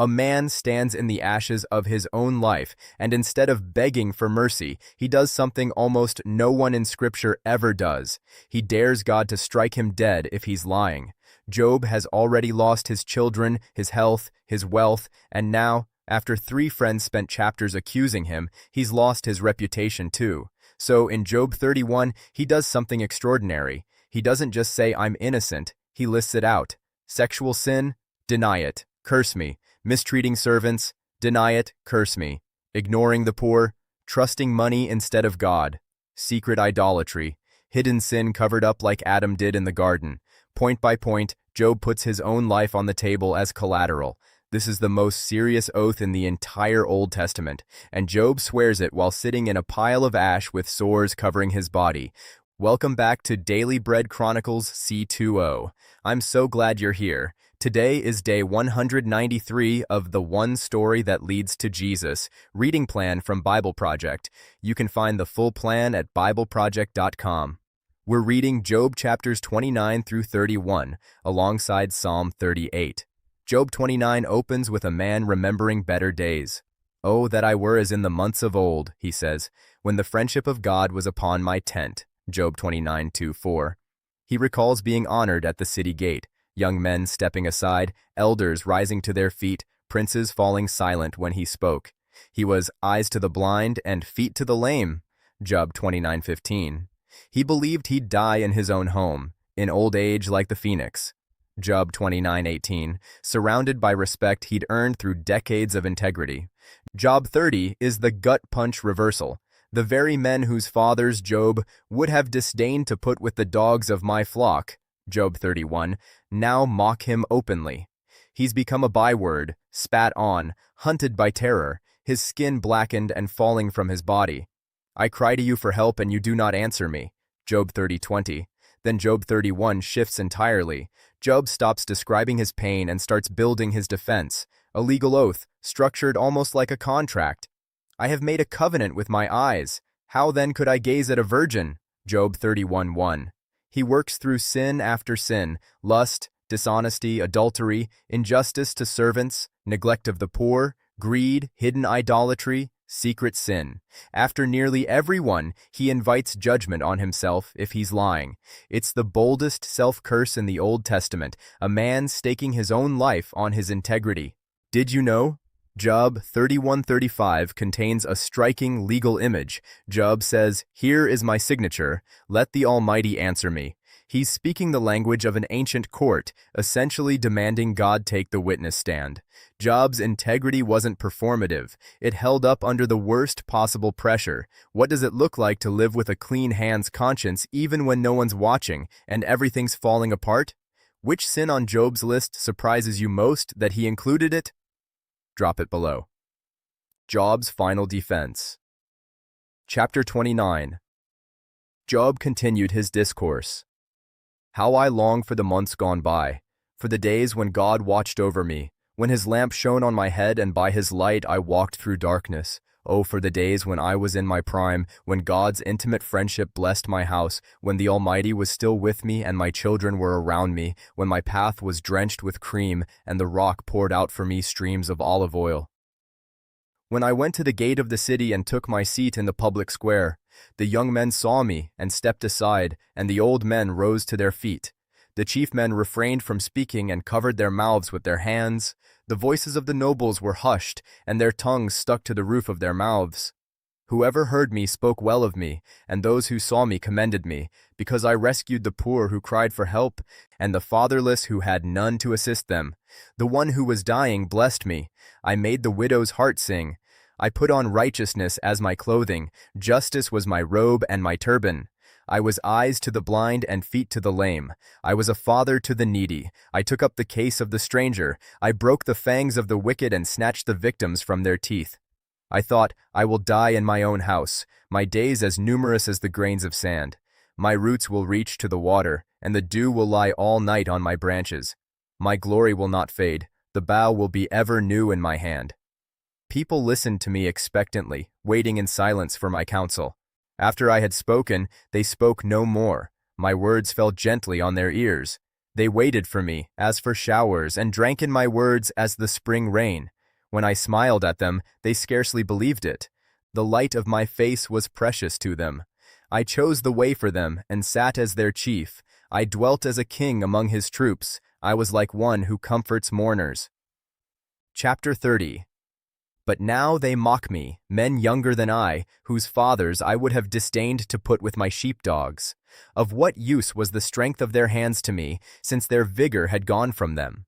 A man stands in the ashes of his own life, and instead of begging for mercy, he does something almost no one in Scripture ever does. He dares God to strike him dead if he's lying. Job has already lost his children, his health, his wealth, and now, after 3 friends spent chapters accusing him, he's lost his reputation too. So in Job 31, he does something extraordinary. He doesn't just say, "I'm innocent," he lists it out. Sexual sin? Deny it. Curse me. Mistreating servants? Deny it. Curse me. Ignoring the poor? Trusting money instead of God. Secret idolatry. Hidden sin covered up like Adam did in the garden. Point by point, Job puts his own life on the table as collateral. This is the most serious oath in the entire Old Testament, and Job swears it while sitting in a pile of ash with sores covering his body. Welcome back to Daily Bread Chronicles C20. I'm so glad you're here. Today is day 193 of the One Story That Leads to Jesus reading plan from BibleProject. You can find the full plan at BibleProject.com. We're reading Job chapters 29 through 31, alongside Psalm 38. Job 29 opens with a man remembering better days. "Oh, that I were as in the months of old," he says, "when the friendship of God was upon my tent." Job 29:2-4. He recalls being honored at the city gate, young men stepping aside, elders rising to their feet, princes falling silent when he spoke. He was eyes to the blind and feet to the lame. Job 29:15. He believed he'd die in his own home, in old age like the phoenix. Job 29:18. Surrounded by respect he'd earned through decades of integrity. Job 30 is the gut punch reversal. The very men whose fathers Job would have disdained to put with the dogs of my flock, Job 31, now mock him openly. He's become a byword, spat on, hunted by terror, his skin blackened and falling from his body. "I cry to you for help and you do not answer me." Job 30:20. Then Job 31 shifts entirely. Job stops describing his pain and starts building his defense, a legal oath, structured almost like a contract. "I have made a covenant with my eyes. How then could I gaze at a virgin?" Job 31:1. He works through sin after sin, lust, dishonesty, adultery, injustice to servants, neglect of the poor, greed, hidden idolatry, secret sin. After nearly every one, he invites judgment on himself if he's lying. It's the boldest self-curse in the Old Testament, a man staking his own life on his integrity. Did you know? Job 31:35 contains a striking legal image. Job says, "Here is my signature. Let the Almighty answer me." He's speaking the language of an ancient court, essentially demanding God take the witness stand. Job's integrity wasn't performative. It held up under the worst possible pressure. What does it look like to live with a clean hands conscience even when no one's watching and everything's falling apart? Which sin on Job's list surprises you most that he included it? Drop it below. Job's final defense. Chapter 29. Job continued his discourse. "How I long for the months gone by, for the days when God watched over me, when his lamp shone on my head and by his light I walked through darkness. Oh, for the days when I was in my prime, when God's intimate friendship blessed my house, when the Almighty was still with me and my children were around me, when my path was drenched with cream and the rock poured out for me streams of olive oil. When I went to the gate of the city and took my seat in the public square, the young men saw me and stepped aside, and the old men rose to their feet. The chief men refrained from speaking and covered their mouths with their hands. The voices of the nobles were hushed, and their tongues stuck to the roof of their mouths. Whoever heard me spoke well of me, and those who saw me commended me, because I rescued the poor who cried for help, and the fatherless who had none to assist them. The one who was dying blessed me. I made the widow's heart sing. I put on righteousness as my clothing. Justice was my robe and my turban. I was eyes to the blind and feet to the lame. I was a father to the needy. I took up the case of the stranger. I broke the fangs of the wicked and snatched the victims from their teeth. I thought, I will die in my own house, my days as numerous as the grains of sand. My roots will reach to the water, and the dew will lie all night on my branches. My glory will not fade. The bough will be ever new in my hand. People listened to me expectantly, waiting in silence for my counsel. After I had spoken, they spoke no more. My words fell gently on their ears. They waited for me, as for showers, and drank in my words as the spring rain. When I smiled at them, they scarcely believed it. The light of my face was precious to them. I chose the way for them, and sat as their chief. I dwelt as a king among his troops. I was like one who comforts mourners. Chapter 30. But now they mock me, men younger than I, whose fathers I would have disdained to put with my sheepdogs. Of what use was the strength of their hands to me, since their vigor had gone from them?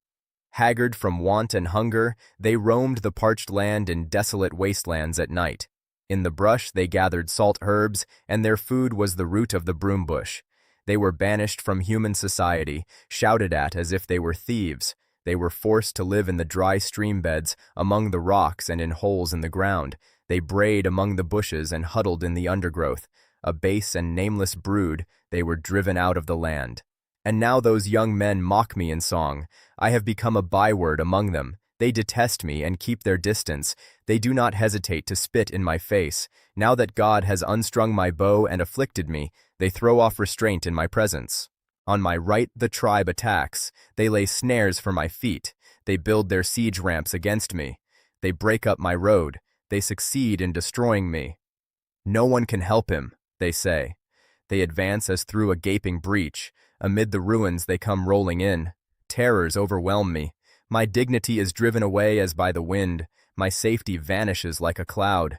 Haggard from want and hunger, they roamed the parched land in desolate wastelands at night. In the brush they gathered salt herbs, and their food was the root of the broom bush. They were banished from human society, shouted at as if they were thieves. They were forced to live in the dry stream beds, among the rocks and in holes in the ground. They brayed among the bushes and huddled in the undergrowth. A base and nameless brood, they were driven out of the land. And now those young men mock me in song. I have become a byword among them. They detest me and keep their distance. They do not hesitate to spit in my face. Now that God has unstrung my bow and afflicted me, they throw off restraint in my presence. On my right the tribe attacks. They lay snares for my feet. They build their siege ramps against me. They break up my road. They succeed in destroying me. No one can help him, they say. They advance as through a gaping breach. Amid the ruins they come rolling in. Terrors overwhelm me. My dignity is driven away as by the wind. My safety vanishes like a cloud.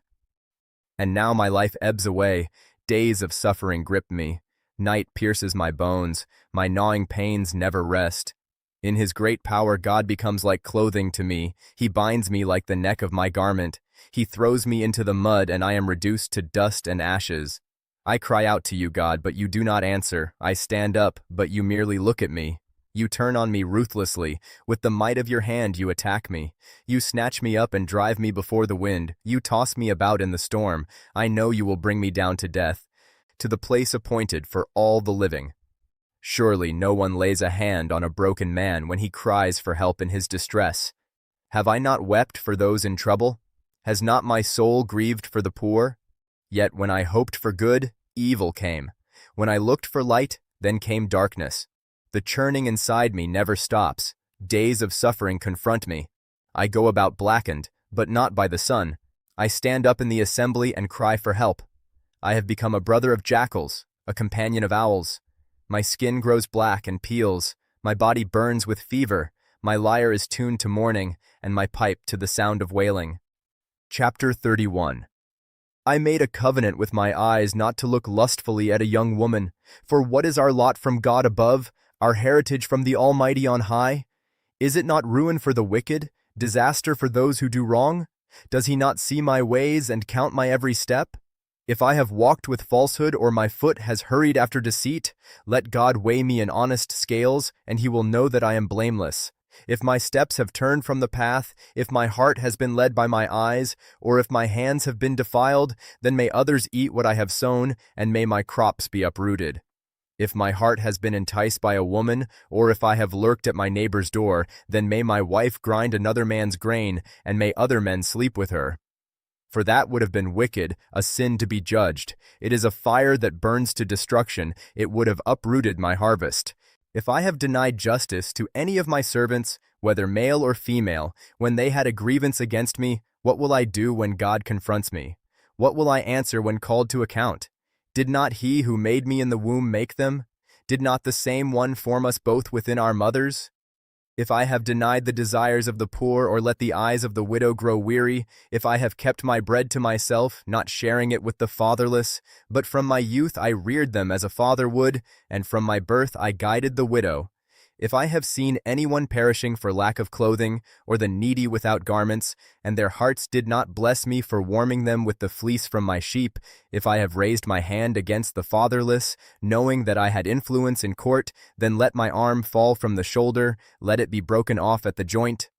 And now my life ebbs away. Days of suffering grip me. Night pierces my bones. My gnawing pains never rest. In his great power God becomes like clothing to me. He binds me like the neck of my garment. He throws me into the mud, and I am reduced to dust and ashes. I cry out to you, God, but you do not answer. I stand up, but you merely look at me. You turn on me ruthlessly. With the might of your hand you attack me. You snatch me up and drive me before the wind. You toss me about in the storm. I know you will bring me down to death, to the place appointed for all the living. Surely no one lays a hand on a broken man when he cries for help in his distress. Have I not wept for those in trouble? Has not my soul grieved for the poor? Yet when I hoped for good, evil came. When I looked for light, then came darkness. The churning inside me never stops. Days of suffering confront me. I go about blackened, but not by the sun. I stand up in the assembly and cry for help. I have become a brother of jackals, a companion of owls. My skin grows black and peels. My body burns with fever. My lyre is tuned to mourning, and my pipe to the sound of wailing. Chapter 31. I made a covenant with my eyes not to look lustfully at a young woman. For what is our lot from God above, our heritage from the Almighty on high? Is it not ruin for the wicked, disaster for those who do wrong? Does he not see my ways and count my every step? If I have walked with falsehood or my foot has hurried after deceit, let God weigh me in honest scales, and he will know that I am blameless. If my steps have turned from the path, if my heart has been led by my eyes, or if my hands have been defiled, then may others eat what I have sown, and may my crops be uprooted. If my heart has been enticed by a woman, or if I have lurked at my neighbor's door, then may my wife grind another man's grain, and may other men sleep with her. For that would have been wicked, a sin to be judged. It is a fire that burns to destruction. It would have uprooted my harvest. If I have denied justice to any of my servants, whether male or female, when they had a grievance against me, what will I do when God confronts me? What will I answer when called to account? Did not he who made me in the womb make them? Did not the same one form us both within our mothers? If I have denied the desires of the poor or let the eyes of the widow grow weary, if I have kept my bread to myself, not sharing it with the fatherless, but from my youth I reared them as a father would, and from my birth I guided the widow, if I have seen anyone perishing for lack of clothing, or the needy without garments, and their hearts did not bless me for warming them with the fleece from my sheep, if I have raised my hand against the fatherless, knowing that I had influence in court, then let my arm fall from the shoulder, let it be broken off at the joint.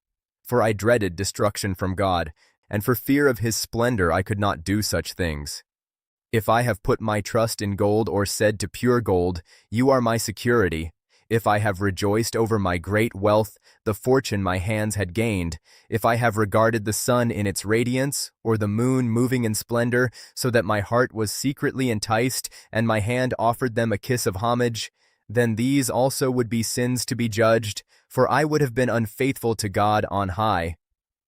For I dreaded destruction from God, and for fear of his splendor I could not do such things. If I have put my trust in gold or said to pure gold, you are my security, if I have rejoiced over my great wealth, the fortune my hands had gained, if I have regarded the sun in its radiance, or the moon moving in splendor, so that my heart was secretly enticed, and my hand offered them a kiss of homage, then these also would be sins to be judged, for I would have been unfaithful to God on high.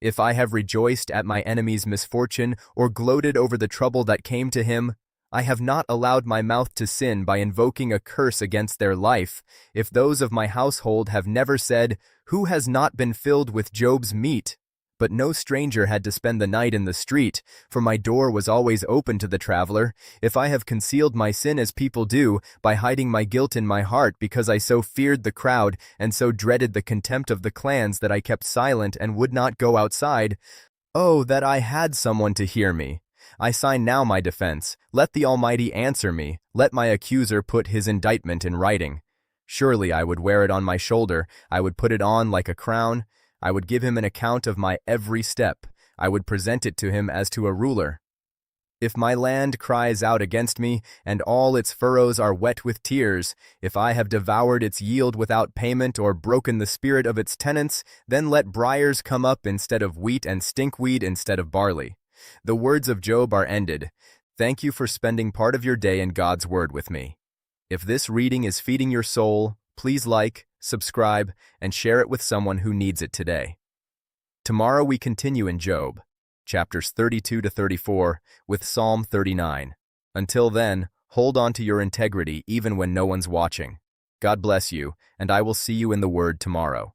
If I have rejoiced at my enemy's misfortune or gloated over the trouble that came to him, I have not allowed my mouth to sin by invoking a curse against their life. If those of my household have never said, "Who has not been filled with Job's meat?" But no stranger had to spend the night in the street, for my door was always open to the traveler. If I have concealed my sin as people do, by hiding my guilt in my heart because I so feared the crowd and so dreaded the contempt of the clans that I kept silent and would not go outside, oh, that I had someone to hear me! I sign now my defense. Let the Almighty answer me. Let my accuser put his indictment in writing. Surely I would wear it on my shoulder. I would put it on like a crown. I would give him an account of my every step. I would present it to him as to a ruler. If my land cries out against me, and all its furrows are wet with tears, if I have devoured its yield without payment or broken the spirit of its tenants, then let briars come up instead of wheat and stinkweed instead of barley. The words of Job are ended. Thank you for spending part of your day in God's Word with me. If this reading is feeding your soul, please like, subscribe, and share it with someone who needs it today. Tomorrow we continue in Job, chapters 32 to 34, with Psalm 39. Until then, hold on to your integrity even when no one's watching. God bless you, and I will see you in the Word tomorrow.